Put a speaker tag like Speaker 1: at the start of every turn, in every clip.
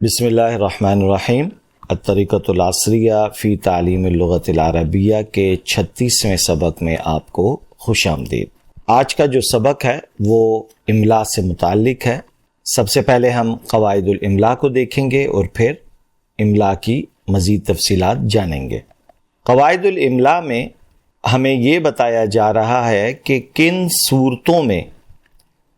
Speaker 1: بسم اللہ الرحمن الرحیم۔ الطریقۃ العصریہ فی تعلیم اللغۃ العربیہ کے 36ویں سبق میں آپ کو خوش آمدید۔ آج کا جو سبق ہے وہ املا سے متعلق ہے۔ سب سے پہلے ہم قواعد الاملا کو دیکھیں گے اور پھر املا کی مزید تفصیلات جانیں گے۔ قواعد الاملا میں ہمیں یہ بتایا جا رہا ہے کہ کن صورتوں میں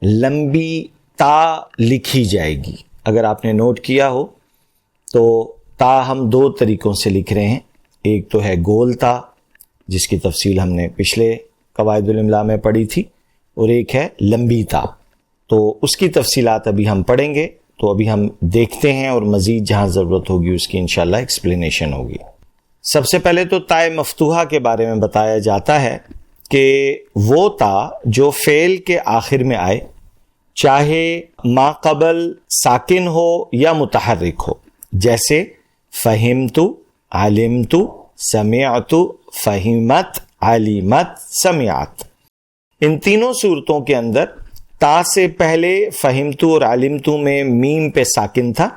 Speaker 1: لمبی تا لکھی جائے گی۔ اگر آپ نے نوٹ کیا ہو تو تا ہم دو طریقوں سے لکھ رہے ہیں۔ ایک تو ہے گول تا، جس کی تفصیل ہم نے پچھلے قواعد الاملا میں پڑھی تھی، اور ایک ہے لمبی تا۔ تو اس کی تفصیلات ابھی ہم پڑھیں گے، تو ابھی ہم دیکھتے ہیں اور مزید جہاں ضرورت ہوگی اس کی انشاءاللہ ایکسپلینیشن ہوگی۔ سب سے پہلے تو تا مفتوحہ کے بارے میں بتایا جاتا ہے کہ وہ تا جو فعل کے آخر میں آئے، چاہے ما قبل ساکن ہو یا متحرک ہو، جیسے فہمت، علمت، سمعت، فہمت، علمت، سمعت۔ ان تینوں صورتوں کے اندر تا سے پہلے فہمت اور علمت میں میم پہ ساکن تھا،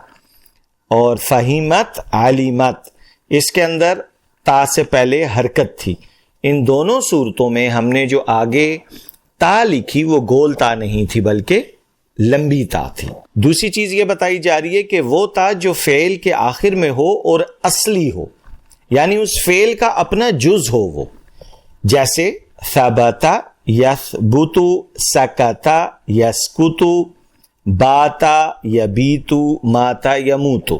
Speaker 1: اور فہمت، علمت اس کے اندر تا سے پہلے حرکت تھی۔ ان دونوں صورتوں میں ہم نے جو آگے تا لکھی وہ گول تا نہیں تھی بلکہ لمبی تا تھی۔ دوسری چیز یہ بتائی جا رہی ہے کہ وہ تا جو فعل کے آخر میں ہو اور اصلی ہو، یعنی اس فعل کا اپنا جز ہو، وہ جیسے ثبت، یثبت، سکت، یسکت، بات، یبیت، مات، یموت۔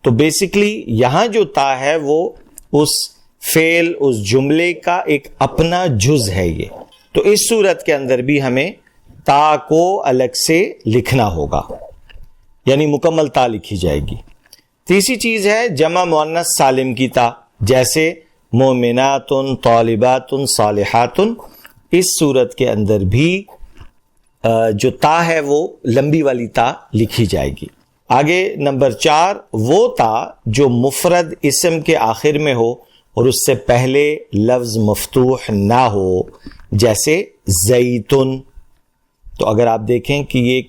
Speaker 1: تو بیسیکلی یہاں جو تا ہے وہ اس فعل، اس جملے کا ایک اپنا جز ہے یہ۔ تو اس صورت کے اندر بھی ہمیں تا کو الگ سے لکھنا ہوگا، یعنی مکمل تا لکھی جائے گی۔ تیسری چیز ہے جمع مؤنث سالم کی تا، جیسے مومنات، طالبات، صالحات۔ اس صورت کے اندر بھی جو تا ہے وہ لمبی والی تا لکھی جائے گی۔ آگے نمبر 4، وہ تا جو مفرد اسم کے آخر میں ہو اور اس سے پہلے لفظ مفتوح نہ ہو، جیسے زیتن۔ تو اگر آپ دیکھیں کہ یہ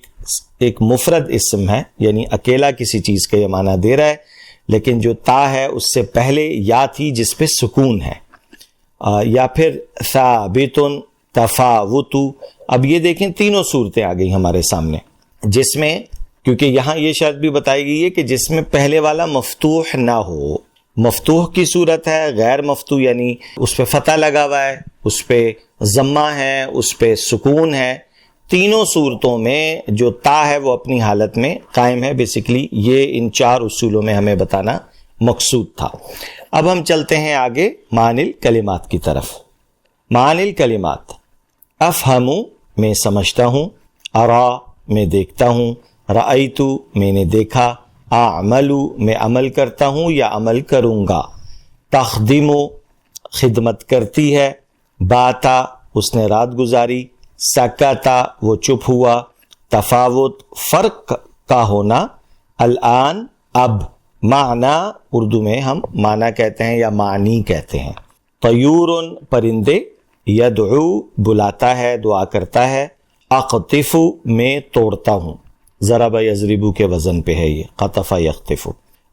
Speaker 1: ایک مفرد اسم ہے، یعنی اکیلا کسی چیز کا یہ معنی دے رہا ہے، لیکن جو تا ہے اس سے پہلے یا تھی جس پہ سکون ہے، یا پھر ثابت، تفاوت۔ اب یہ دیکھیں تینوں صورتیں آ گئی ہمارے سامنے، جس میں کیونکہ یہاں یہ شرط بھی بتائی گئی ہے کہ جس میں پہلے والا مفتوح نہ ہو۔ مفتوح کی صورت ہے، غیر مفتوح یعنی اس پہ فتح لگا ہوا ہے، اس پہ ضمہ ہے، اس پہ سکون ہے۔ تینوں صورتوں میں جو تا ہے وہ اپنی حالت میں قائم ہے۔ بیسیکلی یہ ان 4 اصولوں میں ہمیں بتانا مقصود تھا۔ اب ہم چلتے ہیں آگے معانی الکلمات کی طرف۔ معانی الکلمات: افہم میں سمجھتا ہوں، ارا میں دیکھتا ہوں، رأیت میں نے دیکھا، اعمل میں عمل کرتا ہوں یا عمل کروں گا، تخدم خدمت کرتی ہے، باتا اس نے رات گزاری، سکتا وہ چپ ہوا، تفاوت فرق کا ہونا، الآن اب، معنی اردو میں ہم معنی کہتے ہیں یا معنی کہتے ہیں، طیور پرندے، یدعو بلاتا ہے دعا کرتا ہے، اقطف میں توڑتا ہوں، ضرب یضرب کے وزن پہ ہے یہ، قطف یقطف،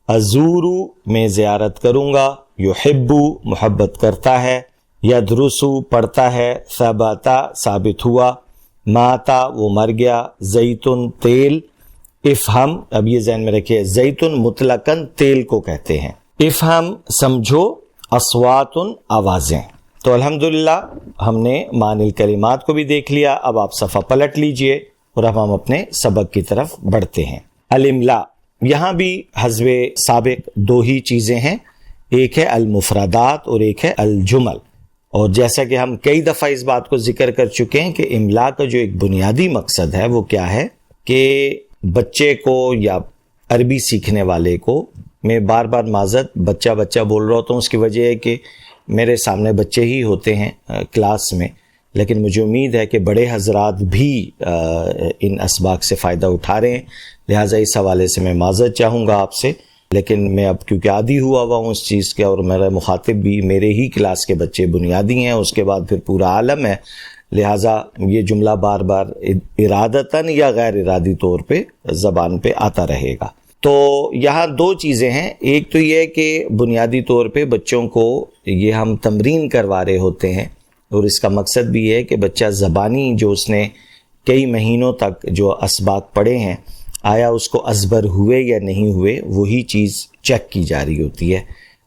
Speaker 1: ازور میں زیارت کروں گا، یحب محبت کرتا ہے، یدرس پڑھتا ہے، ثبت ثابت ہوا، ماتا وہ مر گیا، زیتن تیل، افہم اب یہ ذہن میں رکھیے زیتن مطلقاً تیل کو کہتے ہیں، افہم سمجھو، اصوات آوازیں۔ تو الحمدللہ ہم نے معنی الکلمات کو بھی دیکھ لیا۔ اب آپ صفحہ پلٹ لیجئے اور اب ہم اپنے سبق کی طرف بڑھتے ہیں۔ الاملا، یہاں بھی حسب سابق 2 ہی چیزیں ہیں، ایک ہے المفردات اور ایک ہے الجمل۔ اور جیسا کہ ہم کئی دفعہ اس بات کو ذکر کر چکے ہیں کہ املا کا جو ایک بنیادی مقصد ہے وہ کیا ہے کہ بچے کو یا عربی سیکھنے والے کو، میں بار بار معذرت بچہ بول رہا ہوتا ہوں، اس کی وجہ ہے کہ میرے سامنے بچے ہی ہوتے ہیں کلاس میں، لیکن مجھے امید ہے کہ بڑے حضرات بھی ان اسباق سے فائدہ اٹھا رہے ہیں، لہٰذا اس حوالے سے میں معذرت چاہوں گا آپ سے۔ لیکن میں اب کیونکہ عادی ہوا ہوں اس چیز کے، اور میرا مخاطب بھی میرے ہی کلاس کے بچے بنیادی ہیں، اس کے بعد پھر پورا عالم ہے، لہٰذا یہ جملہ بار بار ارادتاً یا غیر ارادی طور پہ زبان پہ آتا رہے گا۔ تو یہاں دو چیزیں ہیں. ایک تو یہ ہے کہ بنیادی طور پہ بچوں کو یہ ہم تمرین کروا رہے ہوتے ہیں، اور اس کا مقصد بھی ہے کہ بچہ زبانی جو اس نے کئی مہینوں تک جو اسباق پڑھے ہیں، آیا اس کو ازبر ہوئے یا نہیں ہوئے، وہی چیز چیک کی جا رہی ہوتی ہے.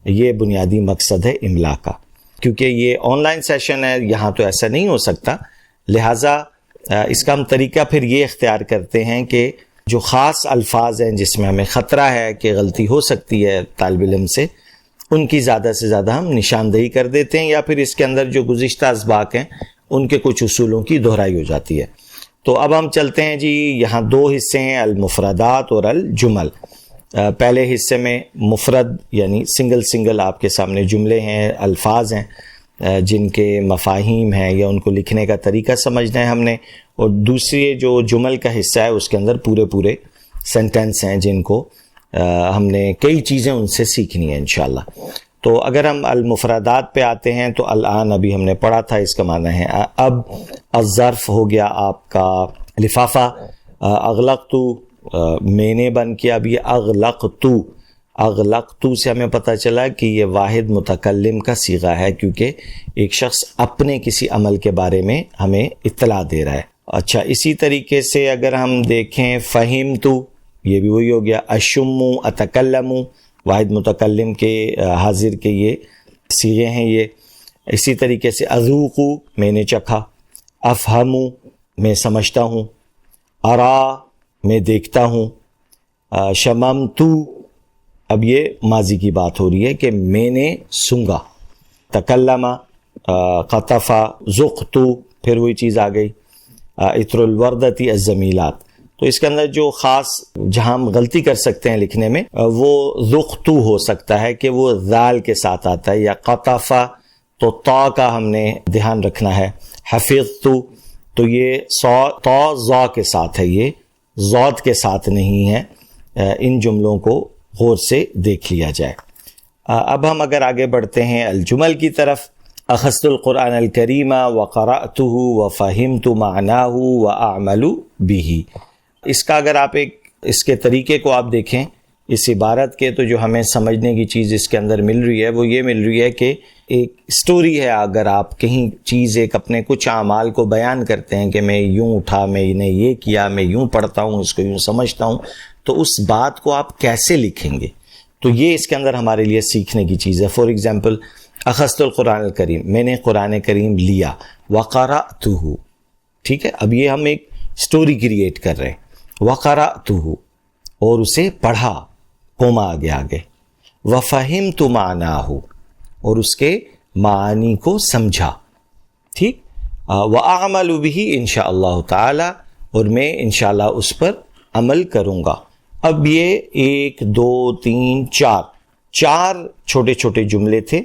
Speaker 1: یہ بنیادی مقصد ہے املا کا. کیونکہ یہ آن لائن سیشن ہے، یہاں تو ایسا نہیں ہو سکتا، لہٰذا اس کا ہم طریقہ پھر یہ اختیار کرتے ہیں کہ جو خاص الفاظ ہیں جس میں ہمیں خطرہ ہے کہ غلطی ہو سکتی ہے طالب علم سے، ان کی زیادہ سے زیادہ ہم نشاندہی کر دیتے ہیں، یا پھر اس کے اندر جو گزشتہ اسباق ہیں ان کے کچھ اصولوں کی دہرائی ہو جاتی ہے. تو اب ہم چلتے ہیں جی. یہاں دو حصے ہیں، المفردات اور الجمل. پہلے حصے میں مفرد یعنی سنگل آپ کے سامنے جملے ہیں، الفاظ ہیں جن کے مفاہیم ہیں یا ان کو لکھنے کا طریقہ سمجھنا ہے ہم نے، اور دوسری جو جمل کا حصہ ہے اس کے اندر پورے سینٹنس ہیں جن کو ہم نے کئی چیزیں ان سے سیکھنی ہیں انشاءاللہ. تو اگر ہم المفردات پہ آتے ہیں تو الان ابھی ہم نے پڑھا تھا، اس کا معنی ہے اب. الظرف ہو گیا آپ کا لفافہ. اغلقتو میں نے بند کیا. اب یہ اغلقتو سے ہمیں پتہ چلا کہ یہ واحد متکلم کا صیغہ ہے، کیونکہ ایک شخص اپنے کسی عمل کے بارے میں ہمیں اطلاع دے رہا ہے. اچھا، اسی طریقے سے اگر ہم دیکھیں فہمتو، یہ بھی وہی ہو گیا. اشمو، اتکلمو، واحد متکلم کے حاضر کے یہ صیغے ہیں یہ. اسی طریقے سے اذوقو، میں نے چکھا. افہمو، میں سمجھتا ہوں. ارا، میں دیکھتا ہوں. شممتو، اب یہ ماضی کی بات ہو رہی ہے کہ میں نے سونگا. تکلما، قطفا، ذقتو، پھر وہی چیز آ گئی. عطر الوردتی الزمیلات. تو اس کے اندر جو خاص جہاں ہم غلطی کر سکتے ہیں لکھنے میں، وہ ذقتو ہو سکتا ہے کہ وہ ذال کے ساتھ آتا ہے، یا قطفا تو تا کا ہم نے دھیان رکھنا ہے. حفظتو تو یہ تا ضا کے ساتھ ہے، یہ ضاد کے ساتھ نہیں ہے. ان جملوں کو غور سے دیکھ لیا جائے. اب ہم اگر آگے بڑھتے ہیں الجمل کی طرف. اخذت القرآن الکریم وقرأتہ وفہمت معناہ واعمل بہ. اس کا اگر آپ اس کے طریقے کو آپ دیکھیں، اس عبارت کے، تو جو ہمیں سمجھنے کی چیز اس کے اندر مل رہی ہے وہ یہ مل رہی ہے کہ ایک سٹوری ہے. اگر آپ کہیں چیز ایک اپنے کچھ اعمال کو بیان کرتے ہیں کہ میں یوں اٹھا، میں نے یہ کیا، میں یوں پڑھتا ہوں، اس کو یوں سمجھتا ہوں، تو اس بات کو آپ کیسے لکھیں گے؟ تو یہ اس کے اندر ہمارے لیے سیکھنے کی چیز ہے. فار ایگزامپل، اخذت القرآن الکریم، میں نے قرآن کریم لیا. وقرأتہ، ٹھیک ہے، اب یہ ہم ایک سٹوری کریٹ کر رہے ہیں. وقرأتہ، اور اسے پڑھا، کوما آگے. وفہمت معناہ، اور اس کے معنی کو سمجھا. ٹھیک. واعمل بہ انشاءاللہ تعالی، اور میں انشاءاللہ اس پر عمل کروں گا. اب یہ 1 2 3 4 چھوٹے چھوٹے جملے تھے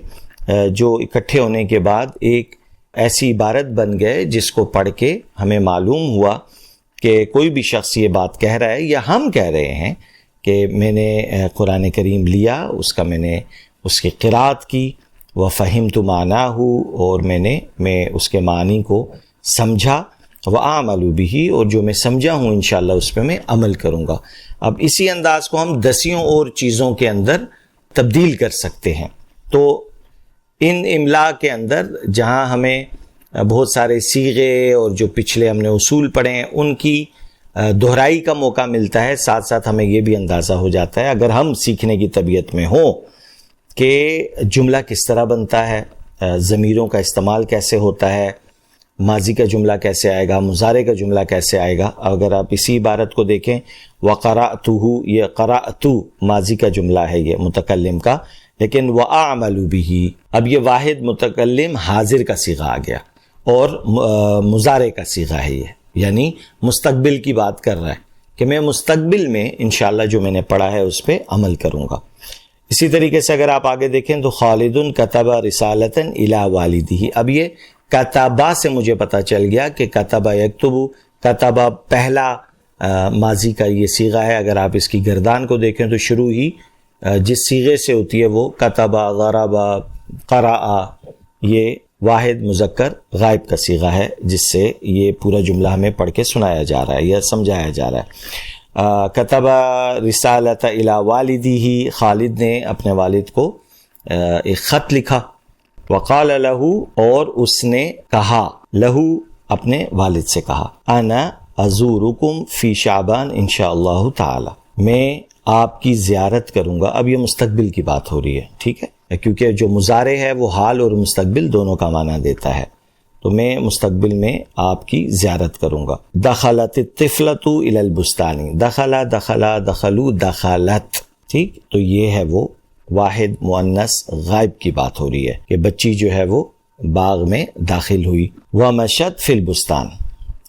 Speaker 1: جو اکٹھے ہونے کے بعد ایک ایسی عبارت بن گئے جس کو پڑھ کے ہمیں معلوم ہوا کہ کوئی بھی شخص یہ بات کہہ رہا ہے، یا ہم کہہ رہے ہیں کہ میں نے قرآن کریم لیا، اس کا میں نے اس کی قرات کی. وفہمت معناہ، اور میں اس کے معنی کو سمجھا. وَأَعْمَلُ بِهِ، اور جو میں سمجھا ہوں انشاءاللہ اس پہ میں عمل کروں گا. اب اسی انداز کو ہم دسیوں اور چیزوں کے اندر تبدیل کر سکتے ہیں. تو ان املا کے اندر جہاں ہمیں بہت سارے صیغے اور جو پچھلے ہم نے اصول پڑھے ہیں ان کی دہرائی کا موقع ملتا ہے، ساتھ ساتھ ہمیں یہ بھی اندازہ ہو جاتا ہے اگر ہم سیکھنے کی طبیعت میں ہوں کہ جملہ کس طرح بنتا ہے، ضمیروں کا استعمال کیسے ہوتا ہے، ماضی کا جملہ کیسے آئے گا، مضارع کا جملہ کیسے آئے گا. اگر آپ اسی عبارت کو دیکھیں، وقرأتہ، یہ قرأت ماضی کا جملہ ہے یہ متکلم کا، لیکن وَأَعْمَلُ بِهِ، اب یہ واحد متکلم حاضر کا صیغہ آ گیا اور مضارع کا صیغہ ہے یہ، یعنی مستقبل کی بات کر رہا ہے کہ میں مستقبل میں انشاءاللہ جو میں نے پڑھا ہے اس پہ عمل کروں گا. اسی طریقے سے اگر آپ آگے دیکھیں تو خالد کتب رسالۃ الی والدہ، اب یہ کتبہ سے مجھے پتہ چل گیا کہ کتبہ یکتب، کتبہ پہلا ماضی کا یہ صیغہ ہے. اگر آپ اس کی گردان کو دیکھیں تو شروع ہی جس صیغے سے ہوتی ہے وہ کتبہ، ضربہ، قرأ، یہ واحد مذکر غائب کا صیغہ ہے جس سے یہ پورا جملہ ہمیں پڑھ کے سنایا جا رہا ہے یا سمجھایا جا رہا ہے. کتب رسالۃ الی والدہ، خالد نے اپنے والد کو ایک خط لکھا، وقال لہ، اور اس نے کہا، لہو اپنے والد سے کہا، انا ازورکم فی شعبان انشاءاللہ تعالی، میں آپ کی زیارت کروں گا. اب یہ مستقبل کی بات ہو رہی ہے، ٹھیک ہے، کیونکہ جو مضارع ہے وہ حال اور مستقبل دونوں کا معنی دیتا ہے، تو میں مستقبل میں آپ کی زیارت کروں گا. دخلت الطفلۃ الی البستان، دخلوا دخلت، ٹھیک، تو یہ ہے وہ واحد مؤنث غائب کی بات ہو رہی ہے کہ بچی جو ہے وہ باغ میں داخل ہوئی. ومشت فی البستان،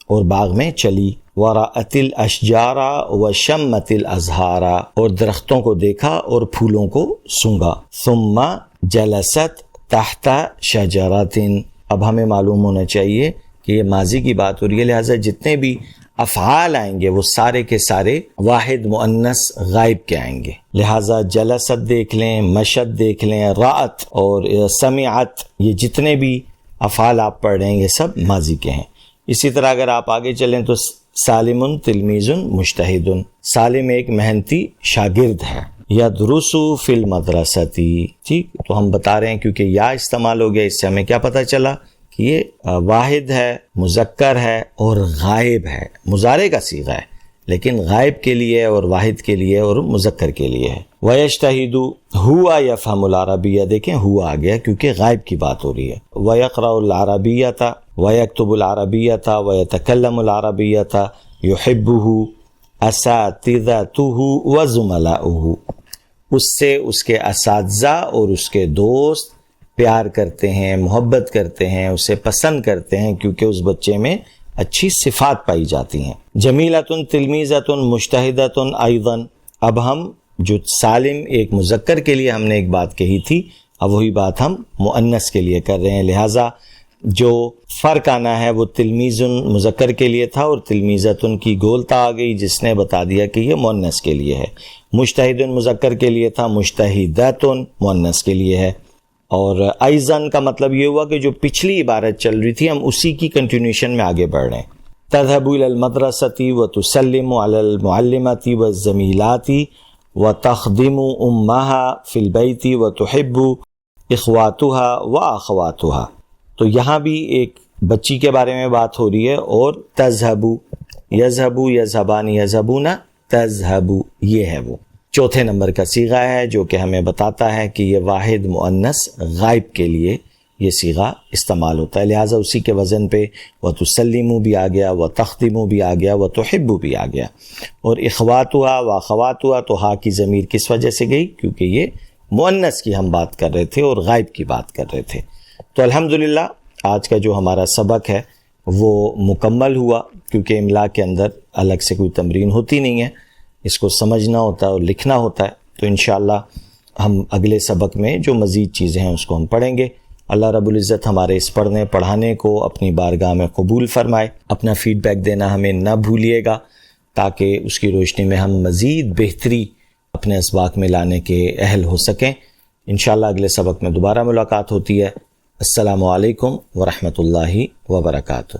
Speaker 1: اور باغ میں چلی. ورأت الاشجار وشمت الازہار، اور درختوں کو دیکھا اور پھولوں کو سونگا. ثم جلست تحت شجرۃ، اب ہمیں معلوم ہونا چاہیے کہ یہ ماضی کی بات ہو رہی ہے، لہٰذا جتنے بھی افعال آئیں گے وہ سارے کے سارے واحد مؤنث غائب کے آئیں گے. لہٰذا جلست دیکھ لیں، مشت دیکھ لیں، رأت اور سمعت، یہ جتنے بھی افعال آپ پڑھ رہے ہیں یہ سب ماضی کے ہیں. اسی طرح اگر آپ آگے چلیں تو سالم تلمیذ مجتہد، سالم ایک محنتی شاگرد ہے. یدرس فی المدرسۃ، ٹھیک، تو ہم بتا رہے ہیں کیونکہ یا استعمال ہو گیا، اس سے ہمیں کیا پتہ چلا کہ یہ واحد ہے، مذکر ہے اور غائب ہے. مضارع کا صیغہ ہے لیکن غائب کے لیے اور واحد کے لیے اور مذکر کے لیے ہے. وَيَجْتَهِدُ ہوا یفہم العربیہ، دیکھیں ہوا آ گیا کیونکہ غائب کی بات ہو رہی ہے. وَيَقْرَأُ الْعَرَبِيَّةَ وَيَكْتُبُ الْعَرَبِيَّةَ وَيَتَكَلَّمُ الْعَرَبِيَّةَ يُحِبُّهُ اساتذتہ وزملاؤہ، اس سے اس کے اساتذہ اور اس کے دوست پیار کرتے ہیں، محبت کرتے ہیں، اسے پسند کرتے ہیں کیونکہ اس بچے میں اچھی صفات پائی جاتی ہیں. جمیلۃ تلمیذۃ مجتہدۃ ایضا، اب ہم جو سالم ایک مذکر کے لیے ہم نے ایک بات کہی تھی، اب وہی بات ہم مؤنث کے لیے کر رہے ہیں، لہٰذا جو فرق آنا ہے وہ تلمیذ مذکر کے لیے تھا اور تلمیذۃ کی گولتا آ گئی جس نے بتا دیا کہ یہ مؤنث کے لیے ہے. مجتہد مذکر کے لیے تھا، مجتہدۃ مؤنث کے لیے ہے. اور ایضاً کا مطلب یہ ہوا کہ جو پچھلی عبارت چل رہی تھی ہم اسی کی کنٹینیوشن میں آگے بڑھ رہے ہیں. تذهب الى المدرسة وتسلم على المعلمة والزميلات وتخدم امها في البيت وتحب اخواتها واخواتها، تو یہاں بھی ایک بچی کے بارے میں بات ہو رہی ہے. اور تذهب، یذهب، یذهبان، یذهبون، تذهب، یہ ہے وہ چوتھے نمبر کا صیغہ ہے جو کہ ہمیں بتاتا ہے کہ یہ واحد مؤنث غائب کے لیے یہ صیغہ استعمال ہوتا ہے، لہٰذا اسی کے وزن پہ وَتُسَلِّمُ بھی آ گیا، وَتَخْدِمُ بھی آ گیا، وَتُحِبُّ بھی آ گیا. اور اخواتها واخواتها، تو ہا کی ضمیر کس وجہ سے گئی؟ کیونکہ یہ مؤنث کی ہم بات کر رہے تھے اور غائب کی بات کر رہے تھے. تو الحمدللہ آج کا جو ہمارا سبق ہے وہ مکمل ہوا، کیونکہ املا کے اندر الگ سے کوئی تمرین ہوتی نہیں ہے، اس کو سمجھنا ہوتا ہے اور لکھنا ہوتا ہے. تو انشاءاللہ ہم اگلے سبق میں جو مزید چیزیں ہیں اس کو ہم پڑھیں گے. اللہ رب العزت ہمارے اس پڑھنے پڑھانے کو اپنی بارگاہ میں قبول فرمائے. اپنا فیڈ بیک دینا ہمیں نہ بھولیے گا تاکہ اس کی روشنی میں ہم مزید بہتری اپنے اسباق میں لانے کے اہل ہو سکیں. انشاءاللہ اگلے سبق میں دوبارہ ملاقات ہوتی ہے. السلام علیکم ورحمۃ اللہ وبرکاتہ.